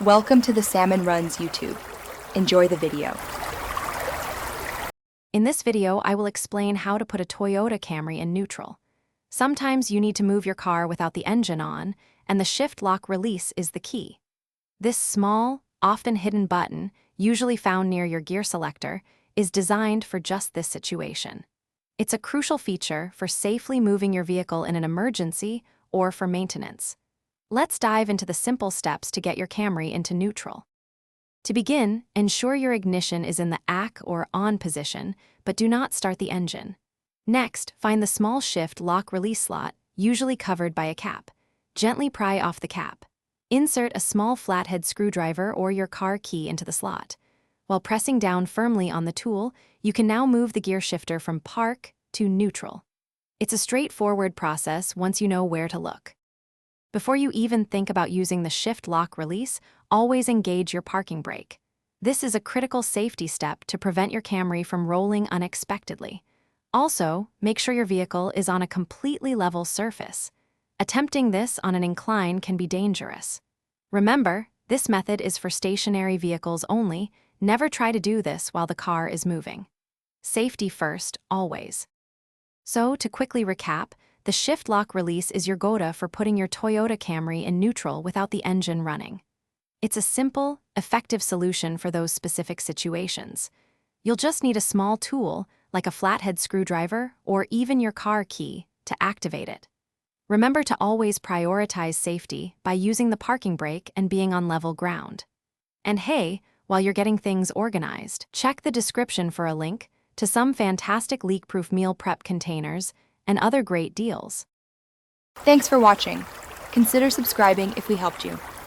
Welcome to the Salmon Runs YouTube. Enjoy the video. In this video, I will explain how to put a Toyota Camry in neutral. Sometimes you need to move your car without the engine on, and the shift lock release is the key. This small, often hidden button, usually found near your gear selector, is designed for just this situation. It's a crucial feature for safely moving your vehicle in an emergency or for maintenance. Let's dive into the simple steps to get your Camry into neutral. To begin, ensure your ignition is in the ACK or ON position, but do not start the engine. Next, find the small shift lock release slot, usually covered by a cap. Gently pry off the cap. Insert a small flathead screwdriver or your car key into the slot. While pressing down firmly on the tool, you can now move the gear shifter from park to neutral. It's a straightforward process once you know where to look. Before you even think about using the shift lock release, always engage your parking brake. This is a critical safety step to prevent your Camry from rolling unexpectedly. Also, make sure your vehicle is on a completely level surface. Attempting this on an incline can be dangerous. Remember, this method is for stationary vehicles only. Never try to do this while the car is moving. Safety first, always. So, to quickly recap, the shift lock release is your go-to for putting your Toyota Camry in neutral without the engine running. It's a simple, effective solution for those specific situations. You'll just need a small tool, like a flathead screwdriver or even your car key, to activate it. Remember to always prioritize safety by using the parking brake and being on level ground. And hey, while you're getting things organized, check the description for a link to some fantastic leak-proof meal prep containers and other great deals. Thanks for watching. Consider subscribing if we helped you.